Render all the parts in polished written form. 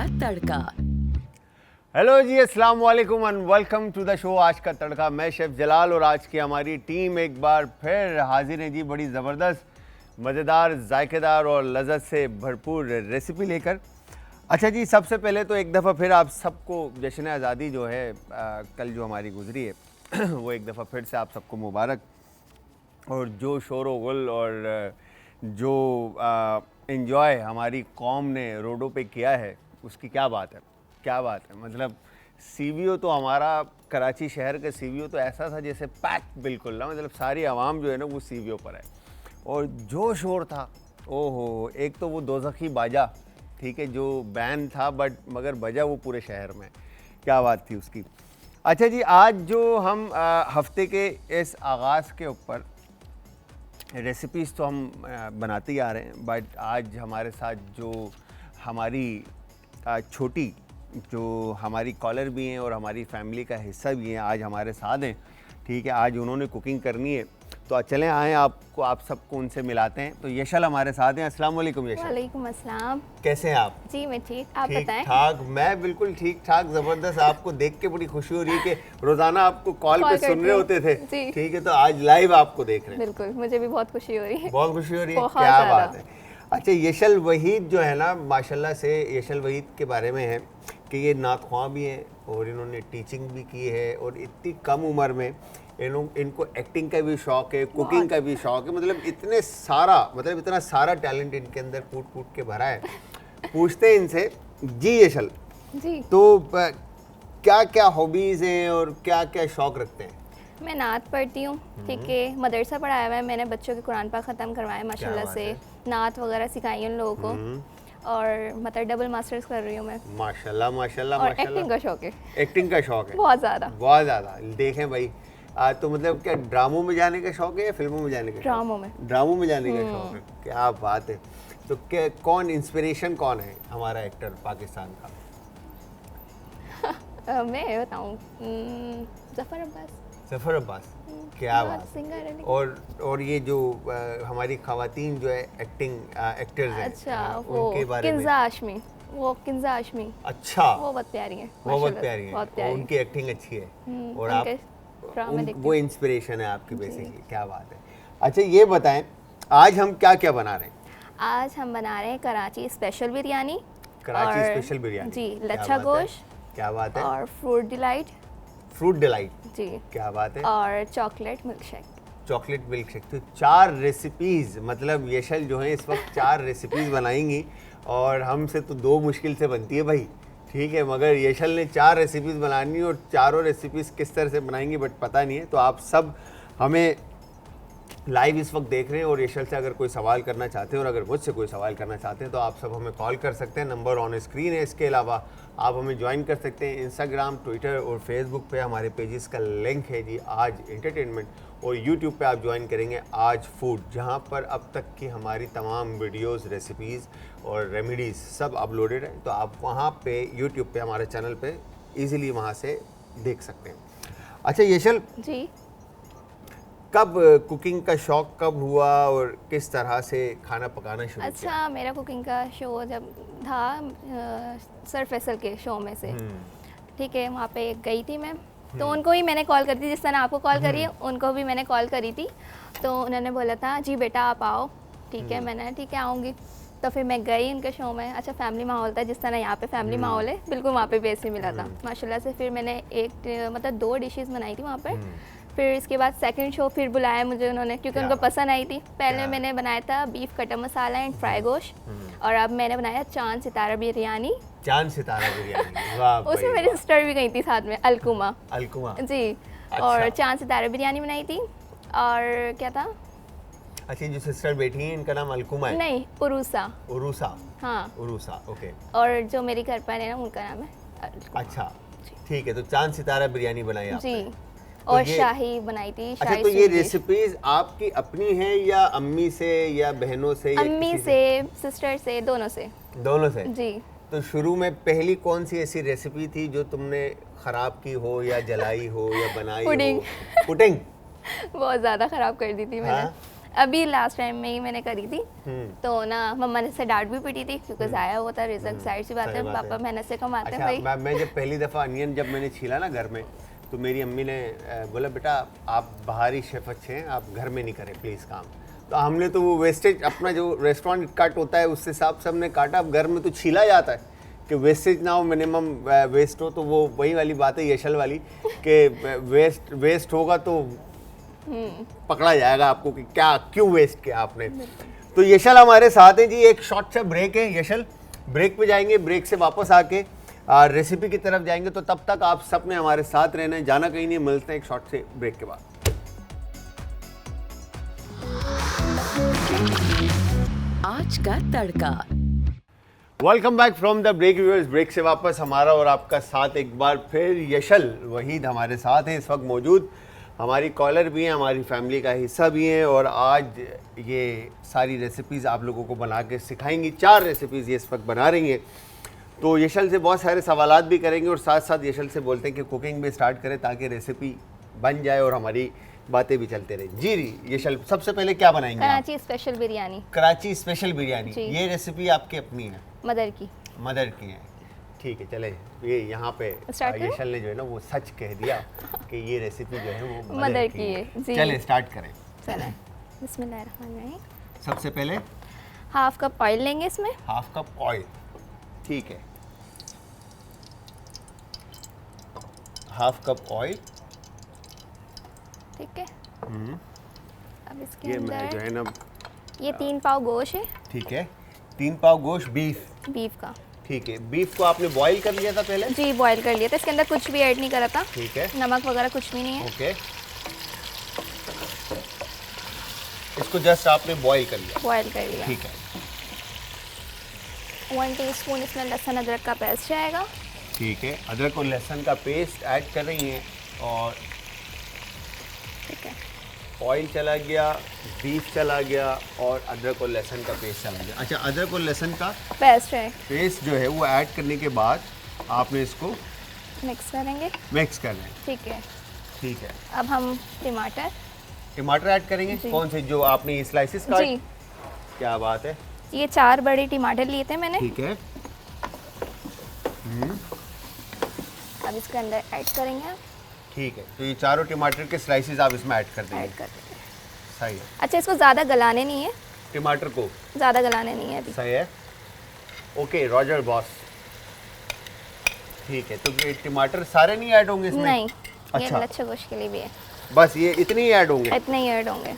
का तड़का। हेलो जी, अस्सलाम वालेकुम and welcome to the show Aaj का तड़का। मैं शेफ जलाल और आज की हमारी टीम एक बार फिर हाजिर है जी, बड़ी ज़बरदस्त, मज़ेदार, जायकेदार और लज़्ज़त से भरपूर रेसिपी लेकर। अच्छा जी, सबसे पहले तो एक दफ़ा फिर आप सबको जश्न आज़ादी जो है कल जो हमारी गुजरी है वो एक दफ़ा फिर से आप सबको मुबारक। और जो शोर व गुल और जो इन्जॉय हमारी कौम ने रोडों पे किया है उसकी क्या बात है, क्या बात है। मतलब सीवीओ तो हमारा कराची शहर का सीवीओ तो ऐसा था जैसे पैक बिल्कुल ना, मतलब सारी आवाम जो है ना वो सीवीओ पर है। और जो शोर था, ओहो, एक तो वो दोज़खी बाजा, ठीक है, जो बैन था बट मगर बजा वो पूरे शहर में, क्या बात थी उसकी। अच्छा जी, आज जो हम हफ्ते के इस आगाज़ के ऊपर रेसिपीज़ तो हम बनाते ही आ रहे हैं, बट आज हमारे साथ जो हमारी छोटी जो हमारी कॉलर भी हैं और हमारी फैमिली का हिस्सा भी हैं, आज हमारे साथ हैं, ठीक है। आज उन्होंने कुकिंग करनी है तो चलें आएँ आपको, आप सबको उनसे मिलाते हैं। तो यशल हमारे साथ हैं। अस्सलाम वालेकुम यशल। वालेकुम अस्सलाम। कैसे हैं आप? जी मैं ठीक, आप बताएं। ठाक, मैं बिल्कुल ठीक ठाक, ज़बरदस्त। आपको देख के बड़ी खुशी हो रही है कि रोज़ाना आपको कॉल पे सुन रहे होते थे, ठीक है, तो आज लाइव आपको देख रहे हैं। बिल्कुल, मुझे भी बहुत खुशी हो रही है। बहुत खुशी हो रही है, क्या बात है। अच्छा, यशल वहीद जो है ना, माशाल्लाह से यशल वहीद के बारे में है कि ये नाख्वां भी हैं और इन्होंने टीचिंग भी की है और इतनी कम उम्र में इनको एक्टिंग का भी शौक़ है, कुकिंग का भी शौक़ है। मतलब इतना सारा टैलेंट इनके अंदर फूट के भरा है। पूछते हैं इनसे। जी यशल जी, तो क्या क्या हॉबीज़ हैं और क्या क्या शौक़ रखते हैं? मैं नात पढ़ती हूँ, ठीक है, मदरसा पढ़ाया हुआ है मैंने, बच्चों के कुरान पाक ख़त्म करवाए माशाल्लाह से, नात वगैरह सिखाई उन लोगों को, और मतलब डबल मास्टर्स कर रही हूँ मैं। माशाल्लाह माशाल्लाह और माशाल्लाह। एक्टिंग का शौक है। एक्टिंग का शौक़ है बहुत ज़्यादा, बहुत ज़्यादा। देखें भाई, तो मतलब क्या ड्रामों में जाने का शौक़ है या फिल्मों में जाने का? ड्रामों में। ड्रामों में जाने का शौक़ है, क्या बात है। तो क्या कौन इंस्पिरेशन कौन है हमारा एक्टर पाकिस्तान का? मैं बताऊँ, ज़फ़र अब्बास। ज़फ़र अब्बास, क्या बात। सिंगर है। और ये जो हमारी ख़वातीन जो है एक्टर्स हैं, अच्छा, उनके बारे में? किंज़ा हाशमी, वो किंज़ा हाशमी। अच्छा, वो बहुत प्यारी है, वो बहुत प्यारी है, बहुत प्यारी। उनकी एक्टिंग अच्छी है और आप वो इंस्पिरेशन है आपकी बेसिकली, क्या बात है। अच्छा ये बताएं, आज हम क्या क्या बना रहे हैं? आज हम बना रहे हैं कराची स्पेशल बिरयानी। कराची स्पेशल बिरयानी जी, लच्छा गोश्त, क्या बात है, और फ्रूट डिलाइट जी, क्या बात है, और chocolate milk shake. Chocolate milk shake. तो 4 रेसिपीज़, मतलब यशल जो है इस वक्त 4 रेसिपीज़ बनाएंगी और हमसे तो 2 मुश्किल से बनती है भाई, ठीक है, मगर यशल ने 4 रेसिपीज़ बनानी और चारों रेसिपीज़ किस तरह से बनाएंगी बट पता नहीं है। तो आप सब हमें लाइव इस वक्त देख रहे हैं और यशल से अगर कोई सवाल करना चाहते हैं और अगर मुझसे कोई सवाल करना चाहते हैं तो आप सब हमें कॉल कर सकते हैं, नंबर ऑन स्क्रीन है। इसके अलावा आप हमें ज्वाइन कर सकते हैं इंस्टाग्राम, ट्विटर और फेसबुक पे हमारे पेजेस का लिंक है जी, आज एंटरटेनमेंट, और यूट्यूब पे आप ज्वाइन करेंगे आज फूड, जहाँ पर अब तक की हमारी तमाम वीडियोस, रेसिपीज़ और रेमेडीज़ सब अपलोडेड हैं। तो आप वहाँ पे यूट्यूब पे हमारे चैनल पे इजीली वहाँ से देख सकते हैं। अच्छा यशल जी, कब कुकिंग का शौक़ कब हुआ और किस तरह से खाना पकाना शुरू किया? अच्छा, मेरा कुकिंग का शो जब था सर फैसल के शो में से, ठीक है, वहाँ पे गई थी मैं, तो उनको ही मैंने कॉल करी थी, जिस तरह आपको कॉल करी है उनको भी मैंने कॉल करी थी। तो उन्होंने बोला था जी बेटा आप आओ, ठीक है, मैंने ठीक है आऊँगी। तो फिर मैं गई उनके शो में। अच्छा, फैमिली माहौल था, जिस तरह यहाँ पे फैमिली माहौल है, बिल्कुल वहाँ पे भी ऐसे मिला था माशाल्लाह से। फिर मैंने मतलब 2 डिशेस बनाई थी वहाँ पे। फिर इसके बाद सेकंड शो फिर बुलाया मुझे उन्होंने, क्योंकि उनको पसंद आई थी। पहले मैंने बनाया था beef cutter masala and fry गोश्त, और अब मैंने बनाया चांद सितारा बिरयानी। चांद सितारा बिरयानी, वाह। उसमें मेरी सिस्टर भी गई थी साथ में, अलकुमा जी। अच्छा। और चांद सितारा बिरयानी बनाई थी, और क्या था? अच्छा, जो सिस्टर बैठी है इनका नाम अलकुमा है? नहीं, उरूसा। हाँ, उरूसा, ओके। और जो मेरी घर पर है ना, उनका नाम है अलकुमा। अच्छा, ठीक है। तो चांद सितारा बिरयानी बनाई आपने जी, और शाही बनाई थी। अच्छा, तो ये रेसिपीज आपकी अपनी हैं या अम्मी से या बहनों से? अम्मी से, सिस्टर से, दोनों से जी। तो शुरू में पहली कौन सी ऐसी रेसिपी थी जो तुमने खराब की हो या जलाई हो या बनाई हो? पुडिंग। बहुत ज़्यादा ख़राब कर दी थी मैंने। अभी लास्ट टाइम में ही मैंने करी थी। तो ना मम्मा ने से डांट भी पिटी थी क्योंकि ज़ाया होता रिजल्ट, जाहिर सी बात है, सही बात पापा है। मेहनत से कमाते हैं अच्छा, भाई। मैं जब पहली दफ़ा अनियन जब मैंने छीला ना घर में, तो मेरी अम्मी ने बोला बेटा आप बाहरी शेफ अच्छे हैं, आप घर में नहीं करें प्लीज़ काम। तो हमने तो वो वेस्टेज अपना जो रेस्टोरेंट कट होता है उससे हिसाब से हमने काटा। अब घर में तो छीला जाता है कि वेस्टेज ना हो, मिनिमम वेस्ट हो। तो वो वही वाली बात है यशल वाली कि वेस्ट होगा तो पकड़ा जाएगा आपको कि क्या क्यों वेस्ट किया आपने। तो यशल हमारे साथ हैं जी। एक शॉर्ट सा ब्रेक है यशल, ब्रेक पे जाएंगे, ब्रेक से वापस आके रेसिपी की तरफ जाएंगे। तो तब तक आप सब ने हमारे साथ रहना है, जाना कहीं नहीं, मिलते हैं एक शॉर्ट से ब्रेक के बाद। आज का तड़का। Welcome back from the break viewers. Break से वापस हमारा और आपका साथ एक बार फिर। यशल वहीद हमारे साथ हैं इस वक्त मौजूद, हमारी कॉलर भी हैं, हमारी फैमिली का हिस्सा भी हैं। और आज ये सारी रेसिपीज़ आप लोगों को बना के सिखाएंगी। 4 रेसिपीज़ ये इस वक्त बना रही हैं। तो यशल से बहुत सारे सवालात भी करेंगे और साथ साथ यशल से बोलते हैं कि कुकिंग भी स्टार्ट करें ताकि रेसिपी बन जाए और हमारी बातें भी चलते रहे। जी यशल, सबसे पहले क्या बनाएंगे आप? कराची स्पेशल बिरयानी। कराची स्पेशल बिरयानी, जी। ये रेसिपी आपकी अपनी है? मदर की। मदर की है, ठीक है। चले ये यहाँ पे Start करूं? यशल ने जो है ना वो सच कह दिया कि ये रेसिपी जो है वो मदर की है, जी। चले स्टार्ट करें। चलें, बिस्मिल्लाहिर्रहमानिर्रहीम। सबसे पहले हाफ कप ऑयल लेंगे इसमें। हाफ कप ऑयल, ठीक है। हाफ कप ऑयल, ठीक है। अब इसके ये मैं जो अंदर है ना, ये 3 पाव गोश्त है ठीक है, 3 पाव गोश्त बीफ, बीफ का। ठीक है। बीफ को आपने बॉईल कर लिया था पहले? जी बॉईल कर लिया था, इसके अंदर कुछ भी ऐड नहीं करा था, ठीक है, नमक वगैरह कुछ भी नहीं है। ओके। इसको जस्ट आपने बॉईल कर लिया, बॉईल कर लिया। ठीक है, 1 टीस्पून इसमें लहसुन अदरक का पेस्ट जाएगा। ठीक है। अदरक और लहसुन का पेस्ट ऐड कर रही हैं और ठीक है, ऑयल चला गया, बीफ चला गया और अदरक और लहसुन का पेस्ट चला गया। अच्छा, अदरक और लहसुन का पेस्ट है, पेस्ट जो है वो ऐड करने के बाद आपने इसको मिक्स करेंगे। मिक्स करना है, ठीक है। ठीक है। अब हम टमाटर। टमाटर ऐड करेंगे, जी। कौन से जो आपने ये स्लाइसिस काट? जी, क्या बात है, ये 4 बड़े टमाटर लिए थे मैंने। ठीक है। अब इसके अंदर ऐड करेंगे, ठीक है, तो ये चारों टमाटर के स्लाइसिस आप इसमें ऐड कर देंगे, ऐड कर देंगे। सही है। अच्छा, इसको ज़्यादा गलाने नहीं है, टमाटर को ज़्यादा गलाने नहीं है अभी। सही है, ओके रॉजर बॉस, ठीक है। तो ये टमाटर सारे नहीं ऐड होंगे इसमें? नहीं, ये अच्छा। लच्छे गोश्त के लिए भी है, बस ये इतने ही ऐड होंगे? इतने ही ऐड होंगे।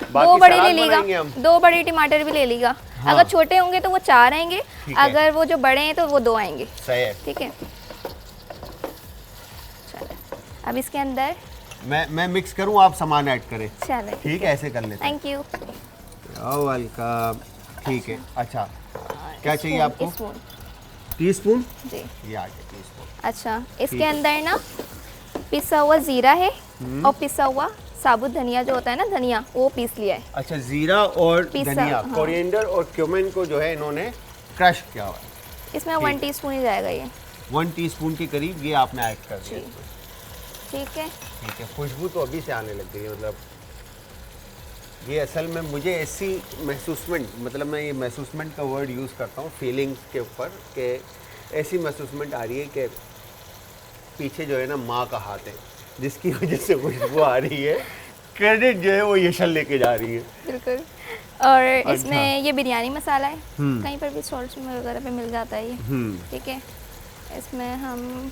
बाकी 2 बड़े ले सलाद लीगा, बनाएंगे हम? 2 बड़े टमाटर भी ले लीगा। हाँ। अगर छोटे होंगे तो वो 4 आएंगे, ठीक है। अगर वो जो बड़े हैं तो वो 2 आएंगे। सही है। ठीक है, चलो अब इसके अंदर मैं मिक्स करूं, आप सामान ऐड करें? चले, ठीक है, ऐसे कर लेते हैं। Thank you. वेलकम, ठीक है। अच्छा, क्या चाहिए आपको? स्पून, टीस्पून, जी। ये आ गया टीस्पून। अच्छा, ठीक इसके है। अंदर ना पिसा हुआ जीरा है और पिसा हुआ साबुत धनिया जो होता है ना, धनिया, वो पीस लिया है। अच्छा, जीरा और पिसा, धनिया, हाँ। कोरिएंडर और क्यूमिन को जो है इन्होंने क्रश किया हुआ है। इसमें 1 टीस्पून ही जाएगा ये। 1 टीस्पून के करीब ये आपने ऐड कर दिया जी। इसमें। ठीक है, ठीक है। खुशबू तो अभी से आने लग गई है, मतलब ये असल में मुझे ऐसी महसूसमेंट, मतलब मैं ये महसूसमेंट का वर्ड यूज़ करता हूँ फीलिंग्स के ऊपर, कि ऐसी महसूसमेंट आ रही है कि पीछे जो है ना माँ का हाथ है जिसकी वजह से खुशबू आ रही है। क्रेडिट जो है वो यशल लेके जा रही है। बिल्कुल। और अच्छा। इसमें ये बिरयानी मसाला है, कहीं पर भी स्टॉल्स वगैरह पे मिल जाता है ये। ठीक है, इसमें हम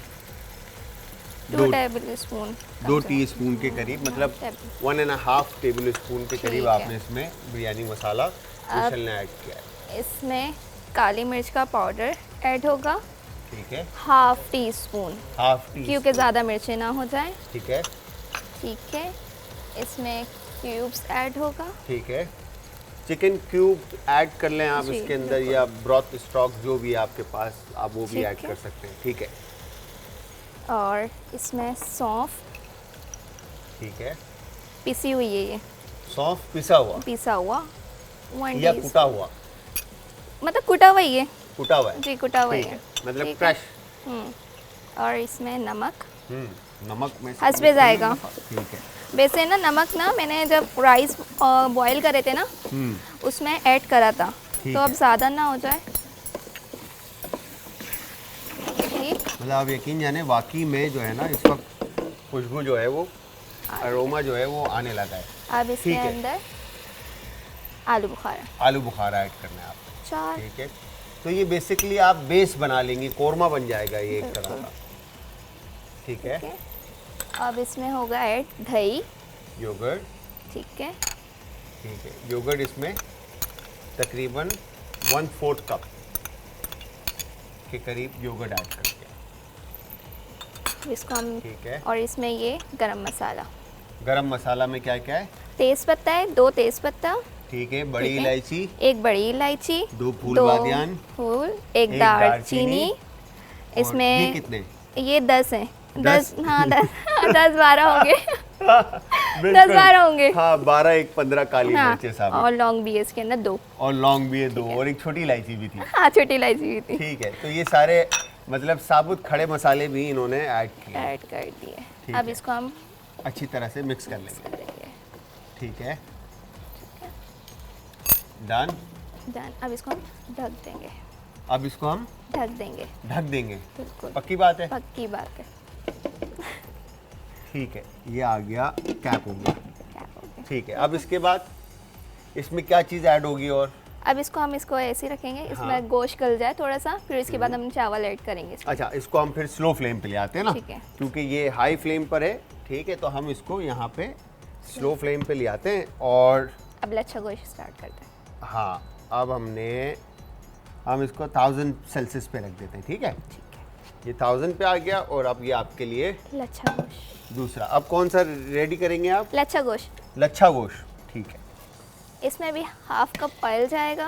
2 टेबल स्पून, 2 टीस्पून के करीब, मतलब 1.5 टेबल स्पून के करीब ठीक है। आपने इसमें बिरयानी मसाला यशल ने ऐड किया है। इसमें काली मिर्च का पाउडर ऐड होगा, ठीक है, ½ टीस्पून, ½ टी, क्योंकि ज़्यादा मिर्चें ना हो जाएं। ठीक है, ठीक है, इसमें क्यूब्स ऐड होगा। ठीक है। चिकन क्यूब ऐड कर लें आप जी, इसके अंदर, या ब्रॉथ स्टॉक जो भी आपके पास, आप वो भी ठीक ऐड है। कर सकते हैं, ठीक है। और इसमें सौंफ ठीक है, पिसी हुई है, ये सौंफ पिसा हुआ पिसा हुआ 1 या टीस्पून, कुटा हुआ? मतलब कुटा हुआ ही है। कुटा हुआ है, जी, कुटा हुआ ही ठीक है, है, मतलब ठीक है। क्रश। और इसमें नमक नमक में हस्बे जाएगा। ठीक है। वैसे ना नमक ना मैंने जब राइस बॉईल करे थे ना उसमें ऐड करा था, ठीक तो अब है। ज़्यादा ना हो जाए। ठीक, मतलब आप यकीन जाने वाकई में जो है ना इस वक्त खुशबू जो है वो अरोमा जो है वो आने लगा है। अब इसके ठीक है। अंदर आलू बुखारा आलू बुखारा ऐड करना है आपको। 4। ठीक है, तो ये बेसिकली आप बेस बना लेंगी, कोरमा बन जाएगा ये एक तरह का। ठीक है, ठीक है, अब इसमें होगा ऐड दही। योगर्ट। ठीक है, ठीक है, योगर्ट इसमें तकरीबन 1/4 कप के करीब योगर्ट ऐड कर दिया। इसको हम, ठीक है, और इसमें ये गरम मसाला, गरम मसाला में क्या क्या है? तेज पत्ता है, 2 तेज पत्ता, ठीक है, बड़ी ठीक है। इलायची, 1 बड़ी इलायची, 2 फूल 2 बादियान, फूल, एक 1 दालचीनी। और इसमें ये कितने? ये 10 हैं। 10? 10, हाँ 10 10-12 होंगे। बिल्कुल। 10-12 होंगे। हाँ, 12-15 काली हाँ, मिर्चें साबुत और लौंग भी है इसके अंदर 2। और लौंग भी है 2 और एक छोटी इलायची भी थी। हाँ, छोटी इलायची भी थी, ठीक है, तो ये सारे मतलब साबुत खड़े मसाले भी इन्होंने ऐड किए। ऐड कर दिए। ठीक अब है। इसको हम अच्छी तरह से मिक्स कर लेंगे। करेंगे। ठीक है, डन। डन। अब इसको हम ढक देंगे, अब इसको हम ढक देंगे। ढक देंगे। बिल्कुल पक्की बात है? पक्की बात है। ठीक है, ये आ गया कैप हो गया। क्या हो गया? ठीक है, अब इसके बाद इसमें क्या चीज़ ऐड होगी? और अब इसको ऐसे ही रखेंगे, इसमें हाँ। गोश्त गल जाए थोड़ा सा, फिर इसके बाद हम चावल ऐड करेंगे इसमें। अच्छा, इसको हम फिर स्लो फ्लेम पे ले आते हैं ना, ठीक है। क्योंकि ये हाई फ्लेम पर है। ठीक है, तो हम इसको यहाँ पे स्लो फ्लेम पे ले आते हैं। और अब लच्छा गोश्त स्टार्ट करते हैं। हाँ, अब हम इसको 1000 सेल्सियस पे रख देते हैं। ठीक है, ठीक है, ये 1000 पे आ गया। और अब ये आपके लिए लच्छा गोश्त। दूसरा, अब कौन सा रेडी करेंगे आप? लच्छा गोश्त। लच्छा गोश्त। ठीक है, इसमें भी हाफ कप ऑयल जाएगा।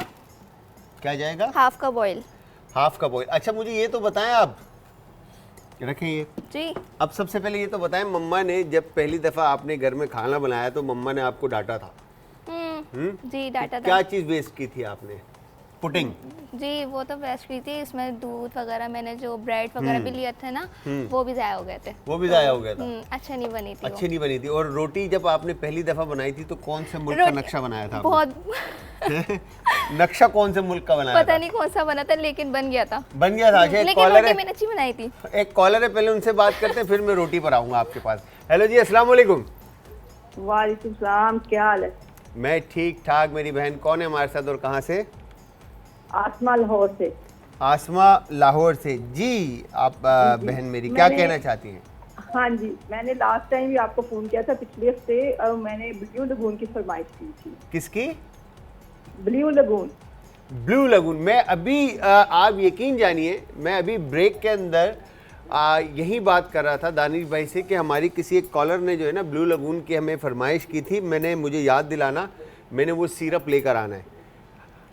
क्या जाएगा? Half cup oil. Half cup oil. अच्छा, मुझे ये तो बताएं आप, रखें ये। जी, अब सबसे पहले ये तो बताएं, मम्मा ने जब पहली दफ़ा आपने घर में खाना बनाया तो मम्मा ने आपको डांटा था। जी डाटा था। क्या चीज़ वेस्ट की थी आपने? पुडिंग। जी, वो तो बेस्ट की थी। इसमें दूध वगैरह, मैंने जो ब्रेड वगैरह भी लिए थे ना, वो भी ज़ाया हो गए थे। वो भी ज़ाया हो गया था। अच्छा नहीं बनी थी वो। अच्छी नहीं बनी थी। और रोटी जब आपने पहली दफ़ा बनाई थी तो कौन से मुल्क का रोटी- नक्शा बनाया था आपने? बहुत नक्शा कौन से मुल्क का बनाया पता था? नहीं कौन सा बना था, लेकिन बन गया था। बन गया था। अच्छा, एक लेकिन कॉलर रोटी है, मैंने अच्छी बनाई थी। एक कॉलर है, पहले उनसे बात करते हैं, फिर मैं रोटी पर आऊँगा आपके पास। हेलो जी, अस्सलाम वालेकुम। वालेकुम सलाम, क्या हाल है? मैं ठीक ठाक। मेरी बहन कौन है हमारे साथ और कहाँ से? आसमा लाहौर से। आसमा लाहौर से। जी, आप बहन मेरी क्या मैंने- कहना चाहती हैं? हाँ जी, मैंने लास्ट टाइम भी आपको फ़ोन किया था पिछले हफ्ते, और मैंने ब्लू लगून की फरमाइश की थी। किसकी? Blue lagoon. Blue lagoon. मैं अभी आप यकीन जानिए, मैं अभी ब्रेक के अंदर यही बात कर रहा था दानिश भाई से कि हमारी किसी एक कॉलर ने जो है ना ब्लू लगून की हमें फरमाइश की थी। मुझे याद दिलाना, मैंने वो सिरप लेकर आना है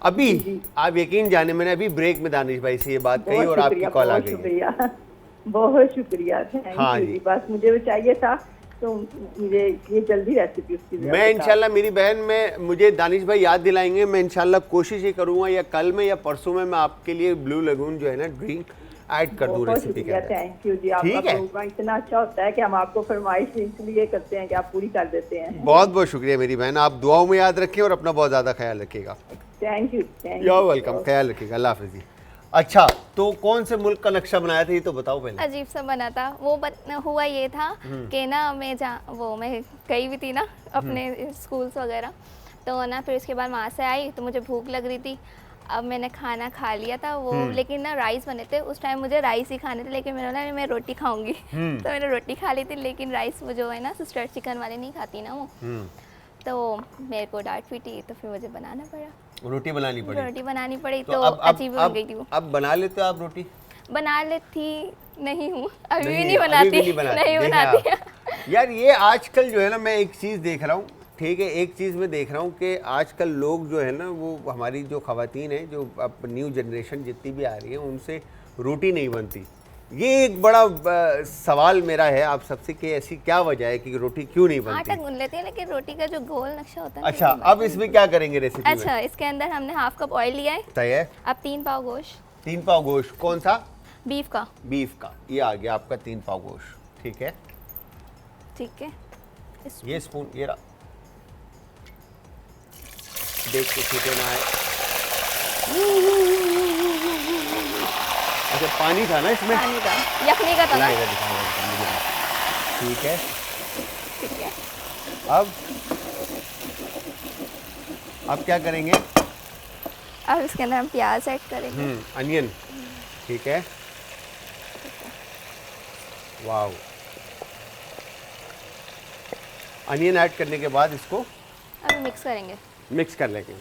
अभी। आप यकीन जाने, मैंने अभी ब्रेक में दानिश भाई से ये बात कही और आपकी कॉल आ गई है। शुक्रिया, बहुत शुक्रिया, थैंक हाँ यू जी। जी। बस मुझे वो चाहिए था, तो मुझे ये जल्दी रेसिपी उसकी ज़रूरत मैं है। इंशाल्लाह, मेरी बहन में मुझे दानिश भाई याद दिलाएंगे, मैं इंशाल्लाह कोशिश ही करूँगा या कल में या परसों में मैं आपके लिए ब्लू लगून जो है ना ड्रिंक ऐड कर दूँ बहुत रेसिपी के शुक्रिया, अंदर। थैंक यू जी। आपका ठीक है। प्रोग्राम इतना अच्छा होता है कि हम आपको फरमाइश इसलिए करते हैं कि आप पूरी कर देते हैं। बहुत बहुत शुक्रिया मेरी बहन, आप दुआओं में याद रखें और अपना बहुत ज़्यादा ख्याल रखिएगा। Thank you, thank you welcome, ख्याल रखिएगा, अल्लाह हाफिज़ जी। अच्छा, तो कौन से मुल्क का नक्शा बनाया था ये तो बताओ पहले। अजीब सा बना था वो। हुआ ये था कि ना मैं गई हुई थी ना अपने स्कूल्स वगैरह, तो ना फिर उसके बाद वहाँ से आई तो मुझे भूख लग रही थी। अब मैंने खाना खा लिया था वो, लेकिन ना राइस बने थे उस टाइम, मुझे राइस ही खाने थे, लेकिन मैंने बोला मैं रोटी खाऊंगी। तो मैंने रोटी खा ली थी, लेकिन राइस वो जो है ना सिस्टर चिकन वाले नहीं खाती ना वो, तो मेरे को डांट पीटी, तो फिर मुझे बनाना पड़ा, रोटी बनानी पड़ी। रोटी बनानी पड़ी। तो तो अब अजीब हो गई थी वो। अब बना लेते हो आप रोटी? बना लेती नहीं हूँ, अभी भी नहीं, नहीं अभी बनाती, भी नहीं बनाती। नहीं देखें बनाती। आप। यार ये आजकल जो है ना, मैं एक चीज़ देख रहा हूँ, ठीक है, एक चीज़ मैं देख रहा हूँ कि आजकल लोग जो है ना, वो हमारी जो ख़वातीन हैं, जो अब न्यू जनरेशन जितनी भी आ रही है, उनसे रोटी नहीं बनती। ये एक बड़ा सवाल मेरा है आप सबसे कि ऐसी क्या वजह है कि रोटी क्यों नहीं आटा बनती? गूंद लेते हैं, लेकिन रोटी का जो गोल नक्शा होता है ना, अच्छा, वो अब इसमें क्या करेंगे रेसिपी में? अच्छा, इसके अंदर हमने हाफ कप ऑयल लिया है। तय है। अब 3 पाव गोश्त, 3 पाव गोश्त। कौन सा? बीफ का। बीफ का। ये आ गया आपका 3 पाव गोश्त। ठीक है, ठीक है, ये स्पून ये रहा, देख के छूटे ना आए। अच्छा पानी था ना इसमें? पानी का, यखनी का था ना? इधर दिखाओ। ठीक है, ठीक है। अब क्या करेंगे? अब इसके अंदर हम प्याज ऐड करेंगे। अनियन, ठीक है। वाव, अनियन ऐड करने के बाद इसको अब मिक्स करेंगे। मिक्स कर लेंगे।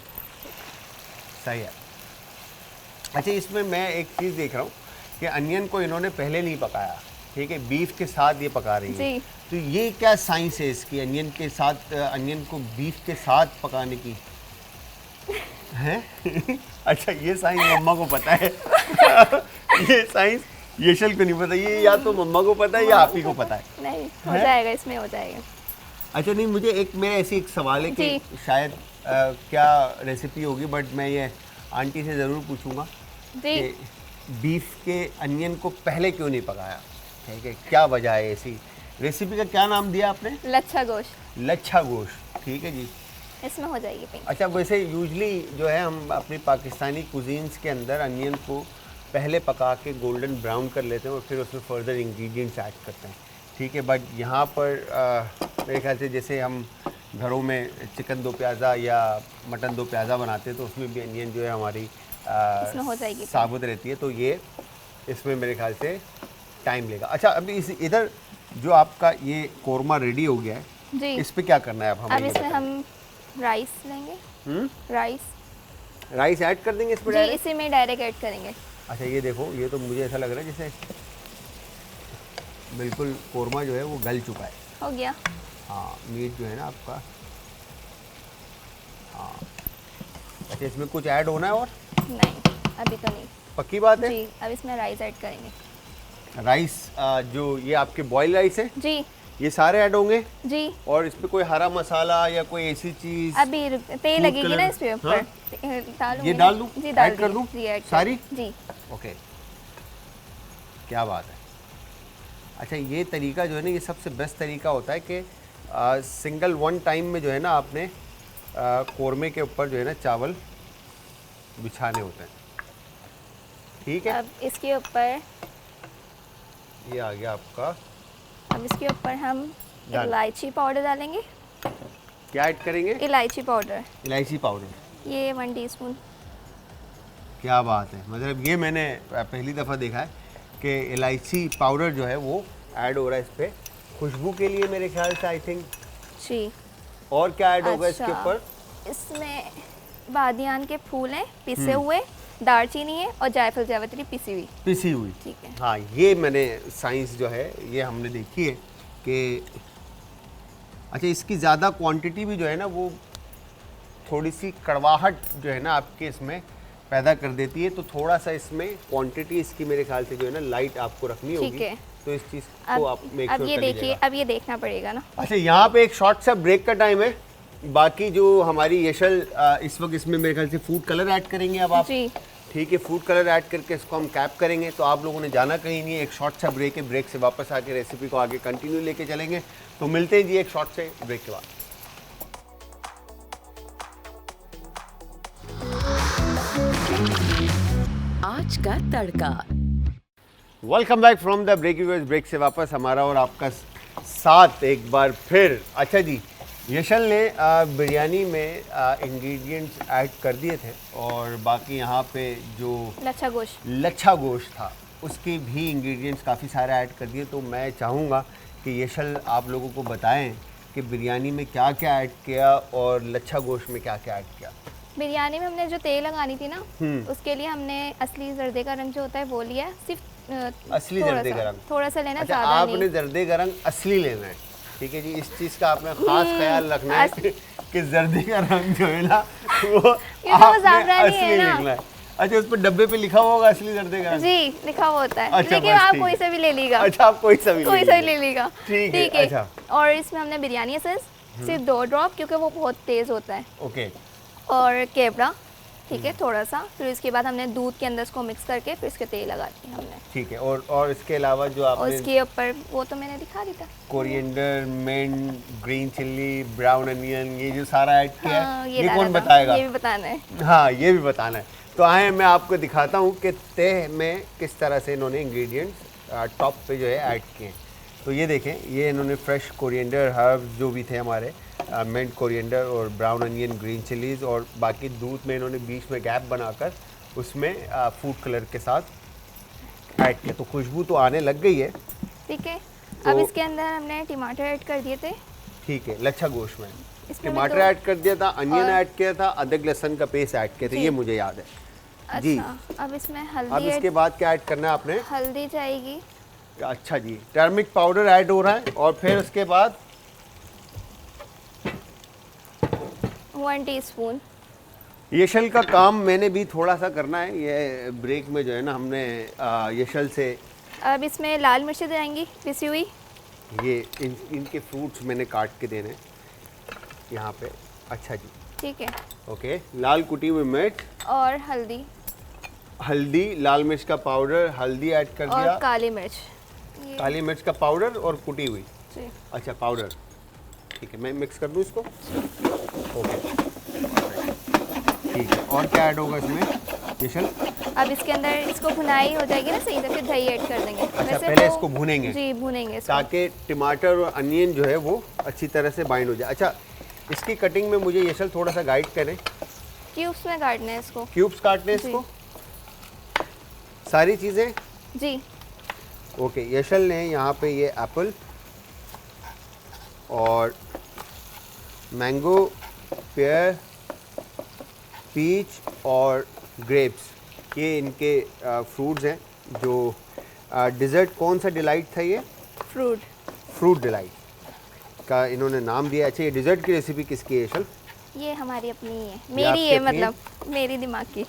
सही है। अच्छा इसमें मैं एक चीज़ देख रहा हूँ कि अनियन को इन्होंने पहले नहीं पकाया, ठीक है, बीफ के साथ ये पका रही है। जी। तो ये क्या साइंस है इसकी, अनियन के साथ, अनियन को बीफ के साथ पकाने की है? अच्छा ये साइंस मम्मा को पता है। ये साइंस यशल को नहीं पता, ये या तो मम्मा को पता है या आप ही को पता है। नहीं, हो जाएगा, इसमें हो जाएगा। अच्छा नहीं, मुझे एक मेरा ऐसी एक सवाल है कि जी। शायद क्या रेसिपी होगी, बट मैं ये आंटी से ज़रूर पूछूंगा जी। कि बीफ के अनियन को पहले क्यों नहीं पकाया, ठीक है, क्या वजह है ऐसी? रेसिपी का क्या नाम दिया आपने? लच्छा गोश्त। लच्छा गोश्त, ठीक है जी। इसमें हो जाएगी पिंक। अच्छा वैसे यूजली जो है हम अपनी पाकिस्तानी कुजीन्स के अंदर अनियन को पहले पका के गोल्डन ब्राउन कर लेते हैं और फिर उसमें फर्दर इंग्रेडिएंट्स ऐड करते हैं, ठीक है, बट यहाँ पर मेरे ख्याल से जैसे हम घरों में चिकन दो प्याज़ा या मटन दो प्याज़ा बनाते हैं तो उसमें भी अनियन जो है हमारी इसमें हो जाएगी साबुत रहती है, तो ये इसमें मेरे ख्याल से टाइम लेगा। अच्छा अभी इस इधर जो आपका ये कोरमा रेडी हो गया है, जी। इस पर क्या करना है अब हमें? अब इसमें हम राइस लेंगे। राइस ऐड कर देंगे इसमें जी, डायरेक्ट? इसी में डायरेक्ट ऐड करेंगे। अच्छा ये देखो, ये तो मुझे ऐसा लग रहा है जैसे बिल्कुल कोरमा जो है वो गल चुका है। हो गया। हाँ मीट जो है ना आपका, हाँ। अच्छा इसमें कुछ ऐड होना है और? नहीं, अभी तो नहीं। पक्की बात है? जी, अब इसमें राइस ऐड करेंगे। राइस जो ये आपके बॉयल राइस है, जी ये सारे ऐड होंगे? जी। और इस पे कोई हरा मसाला या कोई ऐसी चीज? अभी तेल लगेगी ना इस पे ऊपर। हाँ? डालूंगी। ये डाल दूं? जी डाल ऐड कर दूं? जी ऐड सारी? जी। ओके, क्या बात है। अच्छा ये तरीका जो है ना, ये सबसे बेस्ट तरीका होता है कि सिंगल वन टाइम में जो है ना आपने कोरमे के ऊपर जो है ना चावल बिछाने होते हैं, ठीक है। अब इसके ऊपर, ये आ गया आपका। अब इसके ऊपर हम डाल। इलायची पाउडर डालेंगे। क्या ऐड करेंगे? इलायची पाउडर, इलायची पाउडर। ये 1 टीस्पून। क्या बात है, मतलब ये मैंने पहली दफ़ा देखा है कि इलायची पाउडर जो है वो ऐड हो रहा है इस पर, खुशबू के लिए मेरे ख्याल से, आई थिंक। जी। और क्या ऐड होगा अच्छा, इसके ऊपर? इसमें बादियान के फूल हैं पिसे हुए, दालचीनी है और जायफल जावित्री पिसी हुई। पिसी हुई, ठीक है। हाँ ये मैंने साइंस जो है ये हमने देखी है कि अच्छा इसकी ज़्यादा क्वांटिटी भी जो है ना वो थोड़ी सी कड़वाहट जो है ना आपके इसमें पैदा कर देती है, तो थोड़ा सा इसमें क्वांटिटी इसकी मेरे ख्याल से जो है ना लाइट आपको रखनी होगी। ठीक है। तो इस चीज़ को आप मेक अब श्योर ये कर देखिए, लीजिएगा। अब ये देखना पड़ेगा ना। अच्छा यहाँ पे एक शॉर्ट सा ब्रेक का टाइम है, बाकी जो हमारी यशल इस वक्त इसमें मेरे ख्याल से फूड कलर ऐड करेंगे अब आप, जी। ठीक है, फूड कलर ऐड करके इसको हम कैप करेंगे। तो आप लोगों ने जाना कहीं नहीं है, एक शॉर्ट सा ब्रेक है, ब्रेक से वापस आके रेसिपी को आगे कंटिन्यू लेके चलेंगे। तो मिलते हैं जी एक शॉर्ट से ब्रेक के बाद। आज का तड़का। Welcome back from the break. Break से वापस हमारा और आपका साथ एक बार फिर। अच्छा जी, यशल ने बिरयानी में इंग्रेडिएंट्स ऐड कर दिए थे और बाकी यहाँ पे जो लच्छा गोश्त, लच्छा गोश्त था उसके भी इंग्रेडिएंट्स काफ़ी सारे ऐड कर दिए। तो मैं चाहूँगा कि यशल आप लोगों को बताएं कि बिरयानी में क्या क्या ऐड किया और लच्छा गोश्त में क्या क्या ऐड किया। बिरयानी में हमने जो तेल लगानी थी ना, उसके लिए हमने असली जर्दे का रंग जो होता है वो लिया है। सिर्फ असली थोड़ा जर्दे सा- का रंग? थोड़ा सा लेना, अच्छा ज़्यादा आपने नहीं। जर्दे का रंग असली लेना है, ठीक है जी। इस चीज़ का आपने खास ख्याल रखना है कि जर्दे का रंग जो है ना वो ये तो आपने ज़ाफ़रानी है असली ना। लिखना है। अच्छा उस पर डब्बे पे लिखा हुआ होगा असली जर्दे का रंग? जी लिखा हुआ होता है। अच्छा, लेकिन बस आप ठीक कोई है। सा भी ले लीजिएगा। अच्छा आप कोई सा भी कोई सा भी ले लीजिएगा। ठीक है, ठीक है। अच्छा। और इसमें हमने बिरयानी एसेंस सिर्फ 2 ड्रॉप, क्योंकि वो बहुत तेज़ होता है। ओके। और केवड़ा ठीक है, थोड़ा सा। फिर इसके बाद हमने दूध के अंदर इसको मिक्स करके फिर इसके तेल लगा दी हमने। ठीक है, और इसके अलावा जो और आपने इसके ऊपर वो तो मैंने दिखा दी था, coriander, mint, green chilli, brown onion, ये जो सारा ऐड किया हाँ, है, ये ये डाला कौन था, बताएगा? ये भी बताना है। हाँ, ये भी बताना है। तो आए मैं आपको दिखाता हूँ कि तह में किस तरह से इन्होंने इंग्रेडिएंट्स टॉप पे जो है ऐड किए हैं। तो ये देखें, ये इन्होंने फ्रेश कोरिएंडर, हर्ब्स जो भी थे हमारे, मिंट, कोरिएंडर और ब्राउन अनियन, ग्रीन चिलीज़, और बाकी दूध में इन्होंने बीच में गैप बनाकर उसमें फूड कलर के साथ ऐड किया। तो खुशबू तो आने लग गई है। ठीक है, तो- अब इसके अंदर हमने टमाटर ऐड कर दिए थे। ठीक है, लच्छा गोश्त में इसमें टमाटर भी ऐड कर दिया था, अनियन और- ऐड किया था, अदरक लहसुन का पेस्ट ऐड किया था, जी। ये मुझे याद है। जी। अच्छा, अब इसमें अब हल्दी इसके ऐड, बाद क्या ऐड करना है आपने? हल्दी जाएगी, अच्छा जी, टर्मिक पाउडर ऐड हो रहा है, और फिर उसके बाद 1 टीस्पून। यशल का काम मैंने भी थोड़ा सा करना है, ये ब्रेक में जो है ना हमने यशल से अब इसमें लाल मिर्ची जाएंगी पिसी हुई। ये इनके फ्रूट्स मैंने काट के देने यहाँ पे। अच्छा जी, ठीक है, ओके। लाल कुटी हुई मिर्च, और हल्दी, हल्दी, लाल मिर्च का पाउडर, हल्दी ऐड कर और दिया, काली मिर्च। ये काली मिर्च का पाउडर और कुटी हुई। जी। अच्छा, पाउडर। ठीक है, मैं मिक्स कर दूँ इसको। ओके, ठीक है। और क्या ऐड होगा इसमें यशल? अब इसके अंदर इसको भुनाई हो जाएगी ना सही से, फिर दही ऐड कर देंगे। अच्छा, पहले इसको भूनेंगे? जी, भूनेंगे इसको। ताकि टमाटर और अनियन जो है वो अच्छी तरह से बाइंड हो जाए। अच्छा, इसकी कटिंग में मुझे यशल थोड़ा सा गाइड करें। क्यूब्स में काटना है इसको। क्यूब्स काटने हैं जी। इसको, सारी चीज़ें। जी। ओके, यशल ने यहाँ पे ये एप्पल और मैंगो, पेयर, पीच और ग्रेप्स, ये इनके फ्रूट्स हैं। जो डिज़र्ट कौन सा डिलाइट था ये? फ्रूट। फ्रूट डिलाइट का इन्होंने नाम दिया। अच्छा, ये डिज़र्ट की रेसिपी किसकी है यशल? ये हमारी अपनी ही है, ये मेरी आपकी है, अपनी है? मतलब मेरी दिमाग की।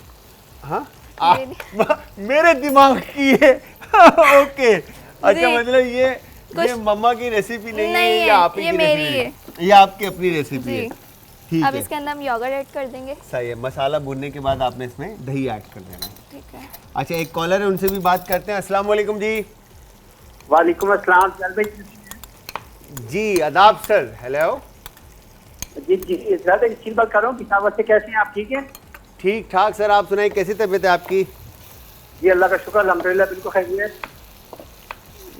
हाँ, मेरी- मेरे दिमाग की है। ओके, अच्छा, जी। मतलब ये कुछ- मम्मा की रेसिपी नहीं है, नहीं ये है, आप ही ये की मेरी रेसिपी है, ये आपकी अपनी रेसिपी है। जी। ठीक अब है, इसके अंदर हम योगर्ट ऐड कर देंगे। सही है। मसाला भूनने के बाद आपने इसमें दही ऐड कर देना है। ठीक है। अच्छा, एक कॉलर है, उनसे भी बात करते हैं। अस्सलाम वालेकुम जी। वालेकुम अस्सलाम जी, आदाब सर। हेलो जी जी सर, एक चीज बात कर रहा हूँ, किताबत से कैसे हैं आप? ठीक है ठीक ठाक सर, आप सुनाइए, कैसी तबीयत है आपकी? जी, अल्लाह का शुक्र, अल्हम्दुलिल्लाह बिल्कुल खैरियत।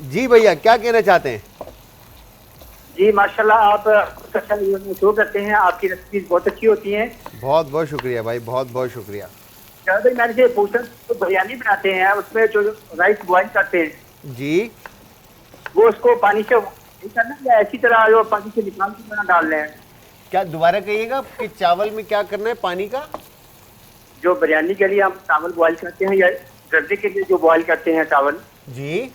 जी भैया, क्या कहना चाहते हैं? जी माशाल्लाह, आप अच्छा शो करते हैं, आपकी रेसिपीज बहुत अच्छी होती हैं। बहुत बहुत शुक्रिया भाई, बहुत बहुत शुक्रिया। सर भाई, मैंने जो पूछा, तो बिरयानी बनाते हैं, उसमें जो राइस बॉईल करते हैं, जी, वो उसको पानी से नहीं करना या ऐसी तरह जो पानी से निकाल के बना डाल रहे हैं? क्या दोबारा कहिएगा कि चावल में क्या करना है पानी का? जो बिरयानी के लिए हम चावल बॉईल करते हैं, या गर्दे के लिए जो बॉईल करते हैं चावल, जी,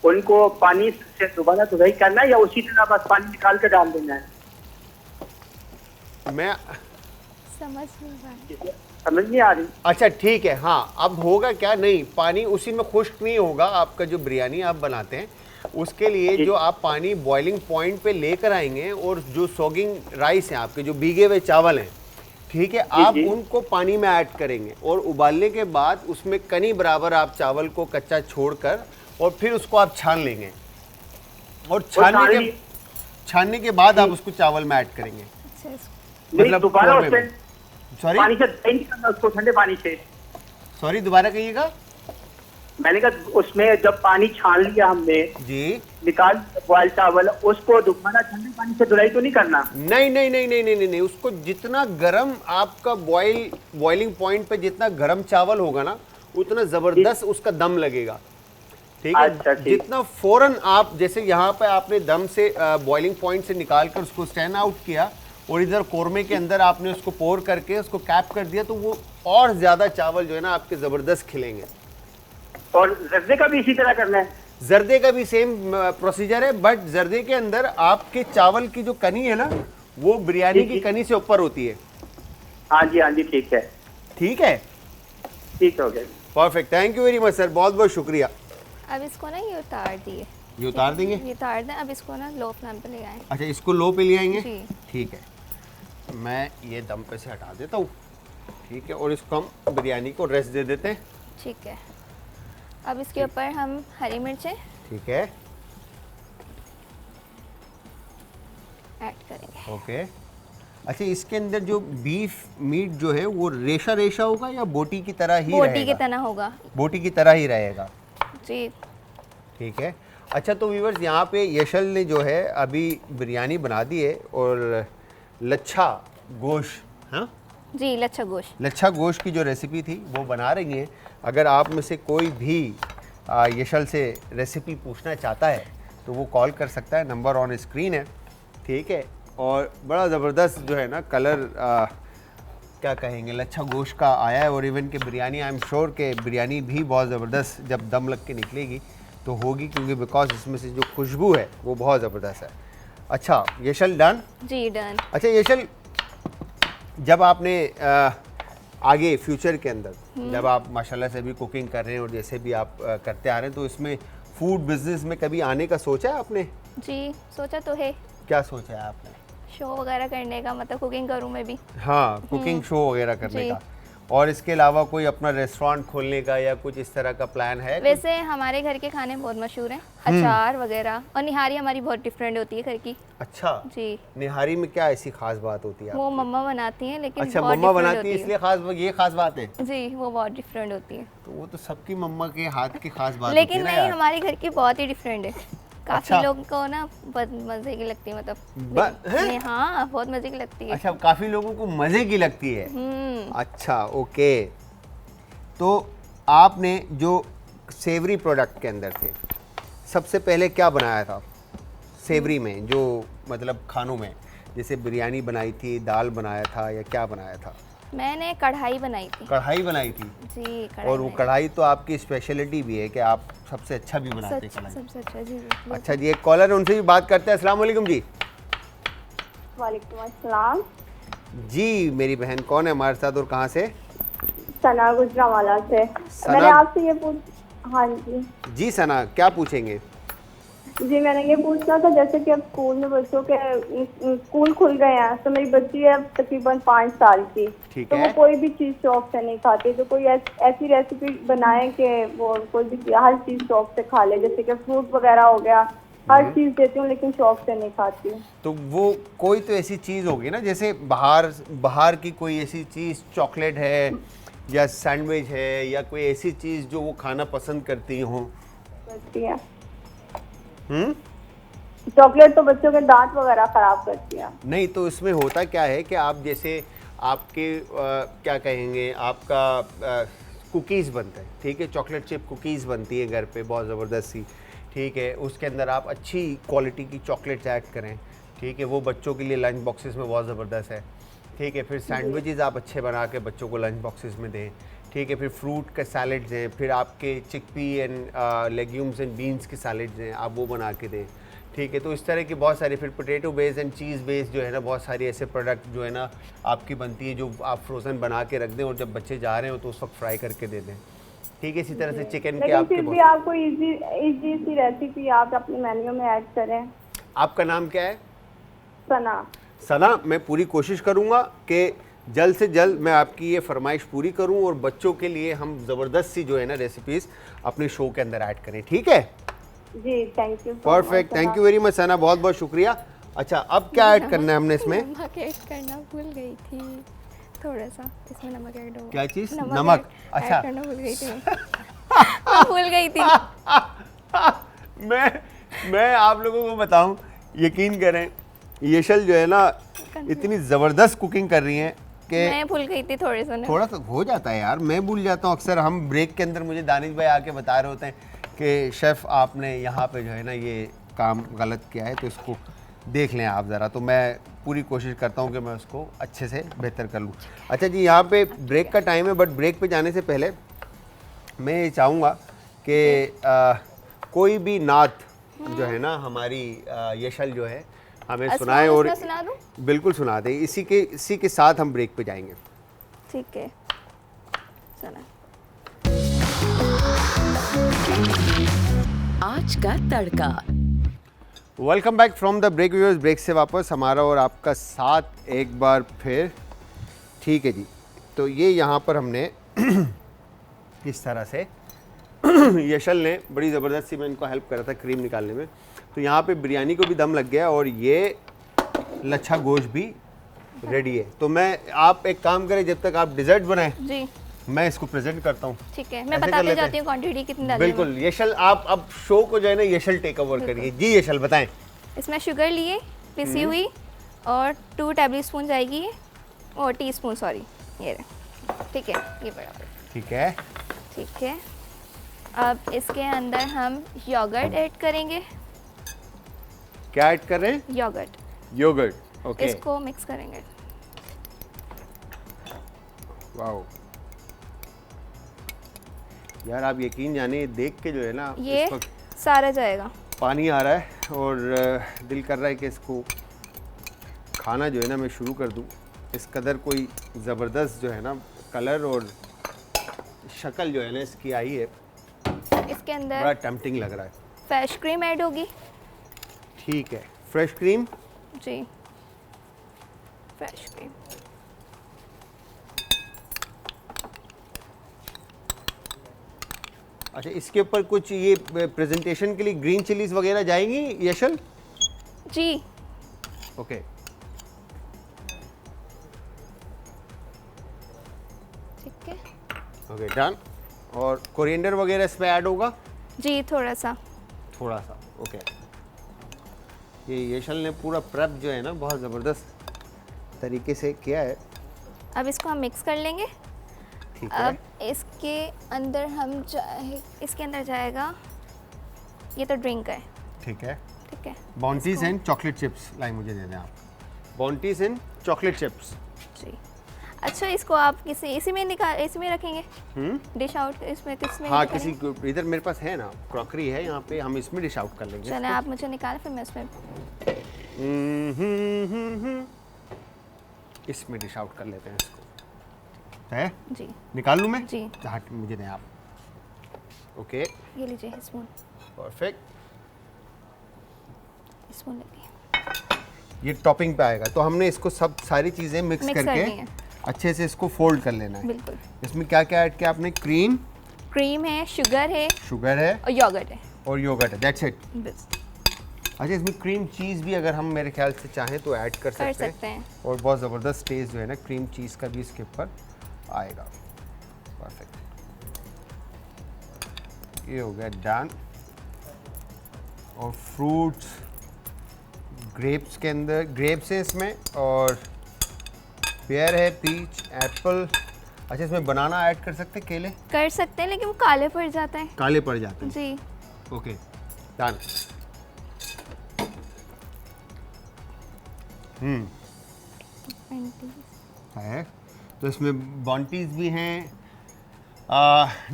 उनको पानी से दोबारा धुलाई करना है या उसी तरह बस पानी निकाल के डाल देना है? मैं समझ नहीं पा रही। समझ नहीं आ रही। अच्छा ठीक है, हाँ। अब होगा क्या, नहीं पानी उसी में खुश्क नहीं होगा। आपका जो बिरयानी आप बनाते हैं उसके लिए जो आप पानी बॉइलिंग पॉइंट पे लेकर आएंगे, और जो सोगिंग राइस हैं आपके, जो भीगे हुए चावल हैं, ठीक है, आप जी। उनको पानी में ऐड करेंगे, और उबालने के बाद उसमें कनी बराबर आप चावल को कच्चा छोड़कर, और फिर उसको आप छान लेंगे, और छानने के बाद आप उसको चावल में ऐड करेंगे। अच्छा, इसको नहीं, दोबारा कौरमे उससे में। सॉरी पानी से नहीं निकालना उसको, ठंडे पानी से। सॉरी, दोबारा कहिएगा। मैंने कहा उसमें जब पानी छान लिया हमने, जी, निकाल बॉयल चावल, उसको दोबारा ठंडे पानी से धुलाई तो नहीं करना? नहीं नहीं नहीं नहीं नहीं नहीं नहीं, उसको जितना गर्म आपका बॉइलिंग पॉइंट पे जितना गर्म चावल होगा ना, उतना जबरदस्त उसका दम लगेगा। ठीक है, अच्छा, ठीक। जितना फौरन आप, जैसे यहाँ पे आपने दम से बॉइलिंग पॉइंट से निकाल कर उसको स्टैंड आउट किया, और इधर कोरमे के अंदर आपने उसको पोर करके उसको कैप कर दिया, तो वो और ज्यादा चावल जो है ना आपके जबरदस्त खिलेंगे। और जर्दे का भी इसी तरह करना है? जर्दे का भी सेम प्रोसीजर है, बट जर्दे के अंदर आपके चावल की जो कनी है ना, वो बिरयानी की कनी से ऊपर होती है। हाँ जी, ठीक है। ठीक है, ठीक हो गया। Perfect, thank you very much sir, बहुत बहुत शुक्रिया। अब इसको ना ये उतार दिए, ये उतार देंगे? ये उतार दें। अब इसको ना लो फ्लेम पे ले आए। अच्छा, इसको लो पे ले आएंगे? जी। ठीक है, मैं ये दम पे से हटा देता हूँ। ठीक है, और इसको हम बिरयानी को रेस्ट दे देते हैं। ठीक है, अब इसके ऊपर हम हरी मिर्चें ठीक है, ऐड करेंगे। ओके। अच्छा, इसके अंदर जो बीफ मीट जो है वो रेशा रेशा होगा या बोटी की तरह ही बोटी की रहेगा? तरह होगा बोटी की तरह ही रहेगा, जी। ठीक है। अच्छा, तो व्यूअर्स यहाँ पे यशल ने जो है अभी बिरयानी बना दी है और लच्छा गोश्त, हाँ जी, लच्छा गोश्त। लच्छा गोश्त की जो रेसिपी थी वो बना रही हैं। अगर आप में से कोई भी यशल से रेसिपी पूछना चाहता है तो वो कॉल कर सकता है, नंबर ऑन स्क्रीन है, ठीक है। और बड़ा ज़बरदस्त जो है ना कलर क्या कहेंगे लच्छा गोश्त का आया है, और इवन के बिरयानी आई एम श्योर के बिरयानी भी बहुत ज़बरदस्त जब दम लग के निकलेगी तो होगी, क्योंकि बिकॉज इसमें से जो खुशबू है वो बहुत ज़बरदस्त है। अच्छा यशल डन? जी डन। अच्छा यशल, जब आपने आगे फ्यूचर के अंदर जब आप माशाल्लाह से भी कुकिंग कर रहे हैं और जैसे भी आप करते आ रहे हैं, तो इसमें फूड बिजनेस में कभी आने का सोचा है आपने? जी सोचा तो है, क्या सोचा है आपने? शो वगैरह करने का, मतलब कुकिंग करूँ मैं भी। हाँ, कुकिंग शो वगैरह करने जी। का। और इसके अलावा कोई अपना रेस्टोरेंट खोलने का या कुछ इस तरह का प्लान है? वैसे हमारे घर के खाने बहुत मशहूर हैं, अचार वगैरह, और निहारी हमारी बहुत डिफरेंट होती है घर की। अच्छा, जी, निहारी में क्या ऐसी खास बात होती है? वो मम्मा बनाती हैं, लेकिन अच्छा, बहुत मम्मा different बनाती है होती इसलिए खास, ये खास बात है? जी, वो बहुत डिफरेंट होती है। तो वो तो सबकी मम्मा के हाथ की खास बात लेकिन होती है नहीं, ना यार। हमारे घर की बहुत ही डिफरेंट है। काफी अच्छा। लोगों को ना बहुत मजे की लगती है, मतलब हैं? हाँ बहुत मजे की लगती है। अच्छा, काफी लोगों को मजे की लगती है। अच्छा ओके। तो आपने जो सेवरी प्रोडक्ट के अंदर थे, सबसे पहले क्या बनाया था सेवरी में, जो मतलब खानों में? जैसे बिरयानी बनाई थी, दाल बनाया था, या क्या बनाया था? मैंने कढ़ाई बनाई थी। कढ़ाई बनाई थी? जी, कढ़ाई और वो बनाई। कढ़ाई तो आपकी स्पेशलिटी भी है कि आप सबसे अच्छा भी बनाते हैं कढ़ाई। सबसे अच्छा जी, बिल्कुल। अच्छा जी, एक कॉलर है, उनसे भी बात करते हैं। अस्सलाम वालेकुम जी। वालेकुम अस्सलाम। जी मेरी बहन, कौन है हमारे साथ और कहाँ से? सना गुजरावाला से। सना? मैंने आपसे ये हाँ जी जी सना, क्या पूछेंगे? जी, मैंने ये पूछना था, जैसे कि अब स्कूल में बच्चों के स्कूल खुल गए हैं, तो मेरी बच्ची है तकरीबन 5 साल की, ठीक तो है। वो कोई भी चीज़ शौक से नहीं खाती, तो कोई ऐसी रेसिपी बनाए कि वो कोई भी हर चीज़ शौक से खा ले, जैसे कि फ्रूट वगैरह हो गया, हर चीज़ देती हूँ लेकिन शौक से नहीं खाती। तो वो कोई तो ऐसी चीज़ होगी ना, जैसे बाहर की कोई ऐसी चीज़, चॉकलेट है या सैंडविच है या कोई ऐसी चीज़ जो वो खाना पसंद करती हो? करती है चॉकलेट तो बच्चों के दांत वगैरह खराब करती है। नहीं, तो इसमें होता क्या है कि आप जैसे आपके क्या कहेंगे, आपका कुकीज़ बनता है, ठीक है, चॉकलेट चिप कुकीज़ बनती है घर पे बहुत ज़बरदस्त सी, ठीक है, उसके अंदर आप अच्छी क्वालिटी की चॉकलेट्स ऐड करें, ठीक है, वो बच्चों के लिए लंच बॉक्सेस में बहुत ज़बरदस्त है, ठीक है। फिर सैंडविचेस आप अच्छे बना के बच्चों को लंच बॉक्सेस में दें, ठीक है। फिर फ्रूट के सैलड्स हैं, फिर आपके chickpea and legumes and beans के सैलड्स हैं, आप वो बना के दें, ठीक है। तो इस तरह की बहुत सारी, फिर potato base and cheese base जो है ना, बहुत सारी ऐसे प्रोडक्ट जो है ना आपकी बनती है, जो आप फ्रोज़न बना के रख दें और जब बच्चे जा रहे हो तो उस वक्त फ्राई करके दे दें, ठीक है। इसी तरह से चिकन के लेकिन आपके फिर भी बहुत। आपको इजी सी रेसिपी आप अपने मेन्यू में ऐड करें। आपका नाम क्या है? सना। सना, मैं पूरी कोशिश करूँगा कि जल्द से जल्द मैं आपकी ये फरमाइश पूरी करूँ और बच्चों के लिए हम ज़बरदस्त सी जो है ना रेसिपीज़ अपने शो के अंदर ऐड करें, ठीक है? जी thank you. Perfect, thank you very much Sana, बहुत बहुत शुक्रिया। अच्छा, अब क्या ऐड करना है हमने इसमें? नमक ऐड करना भूल गई थी, थोड़ा सा इसमें नमक ऐड होगा। क्या चीज़? नमक? अच्छा। ऐड करना भूल गई थी मैं भूल गई थी। मैं आप लोगों को बताऊं, यकीन करें, यशल जो है ना इतनी ज़बरदस्त कुकिंग कर रही हैं कि मैं भूल गई थी थोड़े से। थोड़ा सा हो जाता है यार, मैं भूल जाता हूँ अक्सर। हम ब्रेक के अंदर मुझे दानिश भाई आके बता रहे होते हैं कि शेफ़ आपने यहाँ पे जो है ना ये काम गलत किया है, तो इसको देख लें आप ज़रा। तो मैं पूरी कोशिश करता हूँ कि मैं उसको अच्छे से बेहतर कर लूँ। अच्छा जी, यहाँ पे ब्रेक का टाइम है, बट ब्रेक पे जाने से पहले मैं ये चाहूँगा कि कोई भी नात जो है ना हमारी यशल जो है हमें सुनाए, और सुना दूँ? बिल्कुल सुना दें। इसी के साथ हम ब्रेक पे जाएंगे। ठीक है, सुना। आज का तड़का। Welcome back from the break viewers. Break से वापस हमारा और आपका साथ एक बार फिर, ठीक है जी। तो ये यहाँ पर हमने इस तरह से यशल ने बड़ी ज़बरदस्त सी मैं इनको हेल्प करा था क्रीम निकालने में। तो यहाँ पे बिरयानी को भी दम लग गया और ये लच्छा गोश्त भी रेडी है। तो मैं आप एक काम करें, जब तक आप डिज़र्ट बनाएं जी मैं इसको प्रेजेंट करता हूँ। ठीक है, मैं ऐसे कर बताते लेते जाती हैं। हूँ क्वांटिटी कितनी डालनी है। बिल्कुल यशल, आप अब शो को जो है ना यशल टेक ओवर करिए। जी यशल बताएं। इसमें शुगर लिए पिसी हुई और 2 टेबल स्पून जाएगी और टीस्पून सॉरी ये रहे। ठीक है, ये बराबर ठीक है। ठीक है। अब इसके अंदर हम योगर्ट ऐड करेंगे। क्या ऐड कर रहे हैं? योगर्ट। योगर्ट। ओके। इसको मिक्स करेंगे। वाओ यार, आप यकीन जाने देख के जो है ना ये इस वक्त सारा जाएगा। पानी आ रहा है और दिल कर रहा है कि इसको खाना जो है ना मैं शुरू कर दूं। इस कदर कोई ज़बरदस्त जो है ना कलर और शक्ल जो है ना इसकी आई है, इसके बड़ा अंदर टेम्पटिंग लग रहा है। फ्रेश क्रीम ऐड होगी। ठीक है, फ्रेश क्रीम। जी फ्रेश क्रीम। अच्छा, इसके ऊपर कुछ ये प्रेजेंटेशन के लिए ग्रीन चिलीज वगैरह जाएंगी यशल? जी ओके। ठीक है। Okay done. और कोरिएंडर वगैरह इसमें ऐड होगा? जी थोड़ा सा। थोड़ा सा। ओके। ये यशल ने पूरा प्रेप जो है ना बहुत ज़बरदस्त तरीके से किया है। अब इसको हम मिक्स कर लेंगे। ठीक है। अब इसके अंदर हम इसके अंदर जाएगा, ये तो ड्रिंक है। ठीक है। ठीक है बाउंटीज एंड चॉकलेट चिप्स लाई मुझे दे दें आप। Bounties and chocolate chips. जी। अच्छा, इसको आप इसी में रखेंगे? डिश आउट इसमें किसमें? हाँ, किसी इधर मेरे पास है ना, क्रॉकरी है यहाँ पे, हम इसमें डिश आउट कर लेंगे। चले आप मुझे निकालें, फिर मैं इसमें डिश आउट कर लेते हैं इसको। है? जी निकाल लूँ मैं? जी। हाँ मुझे दें आप। ओके ये लीजिए स्पून। परफेक्ट। स्पून लेके ये टॉपिंग पे आएगा। तो हमने इसको सब सारी चीज़ें मिक्स मिक्स कर करके दी हैं। अच्छे से इसको फोल्ड कर लेना है। बिल्कुल। इसमें क्या क्या ऐड किया आपने? क्रीम है, शुगर है शुगर है और योगर्ट है। और योगर्ट है। That's it. बस अच्छा, इसमें क्रीम चीज़ भी अगर हम मेरे ख्याल से चाहें तो ऐड कर सकते हैं। और बहुत ज़बरदस्त टेस्ट जो है ना क्रीम चीज़ का भी इसके ऊपर आएगा। परफेक्ट। ये हो गया डन। और फ्रूट्स, ग्रेप्स के अंदर ग्रेप्स है इसमें, और पेयर है, पीच, एप्पल। अच्छा, इसमें बनाना ऐड कर सकते हैं, केले कर सकते हैं, लेकिन वो काले पड़ जाते हैं। काले पड़ जाते हैं। जी ओके डन। है तो इसमें बॉन्टीज भी हैं,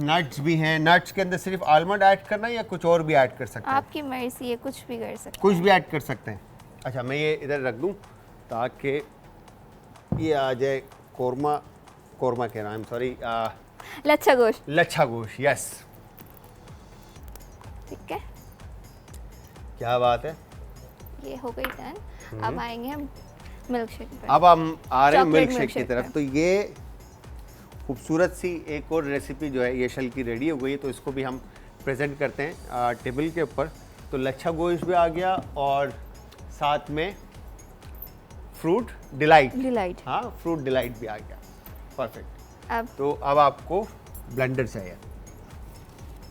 नट्स भी हैं। नट्स के अंदर सिर्फ आलमंड ऐड करना है या कुछ और भी ऐड कर सकते हैं? आपकी मर्जी है, कुछ भी कर सकते कुछ भी ऐड कर सकते हैं। अच्छा, मैं ये इधर रख दूं ताकि ये आ जाए कोरमा कह रहा हूँ, सॉरी, हैं। लच्छा गोश्त। लच्छा गोश्त। यस, ठीक है, क्या बात है। ये हो गई डन। अब आएंगे हम मिल्क शेक पर। अब हम आ रहे हैं चॉकलेट मिल्क शेक की milkshake तरफ। पे। तो ये खूबसूरत सी एक और रेसिपी जो है यशल की रेडी हो गई है, तो इसको भी हम प्रेजेंट करते हैं टेबल के ऊपर। तो लच्छा गोश्त भी आ गया और साथ में फ्रूट डिलाइट। हाँ, फ्रूट डिलाइट भी आ गया। परफेक्ट। अब तो अब आपको ब्लेंडर चाहिए।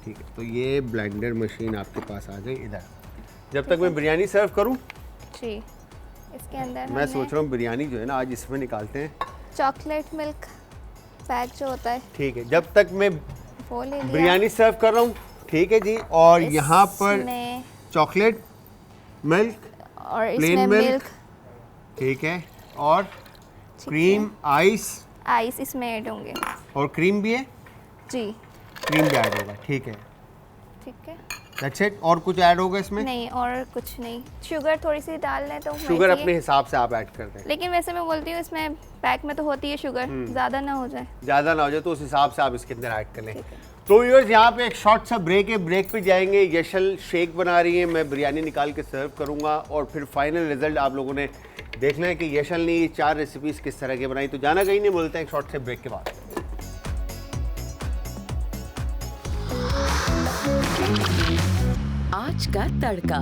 ठीक है, तो ये ब्लेंडर मशीन आपके पास आ गई इधर। जब तक मैं बिरयानी सर्व करूं, जी इसके अंदर मैं सोच रहा हूँ बिरयानी जो है ना आज इसमें निकालते हैं। चॉकलेट मिल्क पैक जो होता है ठीक है, जब तक मैं वो ले लिया। बिरयानी सर्व कर रहा हूँ। ठीक है जी। और यहाँ पर इसमें चॉकलेट मिल्क, और प्लेन इसमें मिल्क, मिल्क, ठीक है, और क्रीम, आइस इसमें ऐड होंगे। और क्रीम भी है। जी क्रीम भी ऐड होगा। ठीक है, ठीक है। That's it. और कुछ ऐड होगा इसमें? नहीं और कुछ नहीं। शुगर थोड़ी सी डाल लें तो शुगर वैसे ही अपने है। हिसाब से आप ऐड कर दें। लेकिन वैसे मैं बोलती हूँ इसमें पैक में तो होती है शुगर, ज़्यादा ना हो जाए। ज़्यादा ना हो जाए तो उस हिसाब से आप इसके अंदर ऐड कर लें। तो व्यूअर्स, यहाँ पे एक शॉर्ट सा ब्रेक है। ब्रेक पे जाएंगे, यशल शेक बना रही है, मैं बिरयानी निकाल के सर्व करूँगा और फिर फाइनल रिजल्ट आप लोगों ने देखना है कि यशल ने ये 4 रेसिपीज़ किस तरह की बनाई। तो जाना कहीं नहीं, बोलते हैं एक शॉर्ट से ब्रेक के बाद। आज का तड़का।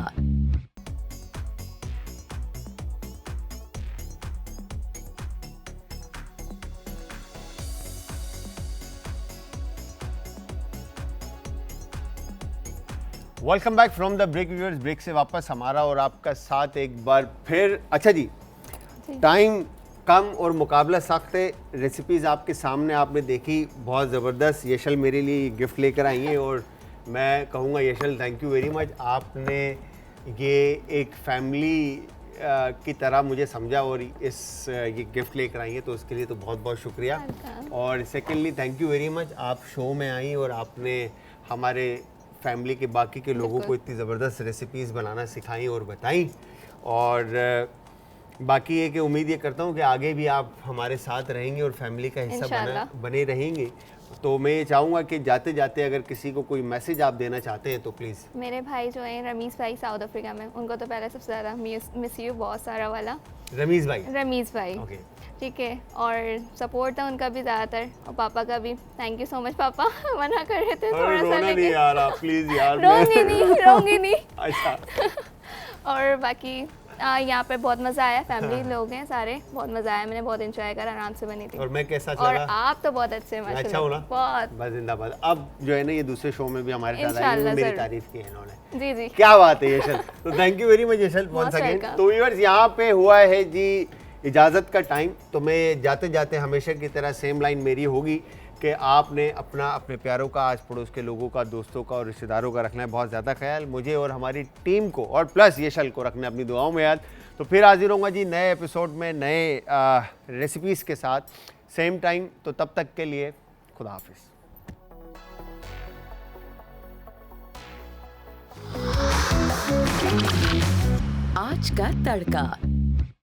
Welcome back from the break viewers. Break से वापस हमारा और आपका साथ एक बार फिर। अच्छा जी, टाइम कम और मुकाबला सख्त है। रेसिपीज़ आपके सामने आपने देखी, बहुत ज़बरदस्त। यशल मेरे लिए गिफ्ट लेकर आई है और मैं कहूँगा Yashal thank you very much. आपने ये एक फैमिली की तरह मुझे समझा और ये गिफ्ट लेकर आई है, तो उसके लिए तो बहुत बहुत शुक्रिया। और secondly thank you very much, आप शो में आई और आपने हमारे फैमिली के बाकी के लोगों को इतनी ज़बरदस्त रेसिपीज़ बनाना सिखाई और बताई। और बाकी ये कि उम्मीद ये करता हूँ कि आगे भी आप हमारे साथ रहेंगे और फैमिली का हिस्सा बने रहेंगे। तो मैं ये चाहूँगा कि जाते जाते अगर किसी को कोई मैसेज आप देना चाहते हैं तो प्लीज़। मेरे भाई जो हैं रमीज़ भाई साउथ अफ्रीका में, उनको तो पहले सबसे ज़्यादा मिस यू बहुत सारा वाला। रमीज़ भाई ओके, ठीक है। और सपोर्ट था उनका भी ज़्यादातर, और पापा का भी। थैंक यू सो मच पापा। मना कर रहे थे थोड़ा सा, नहीं यार आप प्लीज़ यार। रोंगी नहीं। अच्छा। और बाकी यहाँ पे बहुत मज़ा आया, फैमिली लोग हैं सारे, बहुत मज़ा आया, मैंने बहुत एंजॉय करा, आराम से बनी थी। और मैं कैसा और चला? आप तो बहुत अच्छे हैं अच्छा हो ना? बहुत। बस जिंदाबाद। अब जो है ना ये दूसरे शो में भी हमारे साथ आई, मेरी तारीफ की है इन्होंने। जी जी, क्या बात है यशल। तो thank you very much Yashal once again. तो व्यूअर्स यहाँ पे हुआ है जी इजाज़त का टाइम। तो मैं जाते जाते हमेशा की तरह सेम लाइन मेरी होगी कि आपने अपने प्यारों का, आस पड़ोस के लोगों का, दोस्तों का और रिश्तेदारों का रखना है बहुत ज़्यादा ख्याल। मुझे और हमारी टीम को और प्लस यशल को रखना है अपनी दुआओं में याद। तो फिर हाजिर होऊंगा जी नए एपिसोड में नए रेसिपीज़ के साथ, सेम टाइम। तो तब तक के लिए खुदा हाफिज़। आज का तड़का।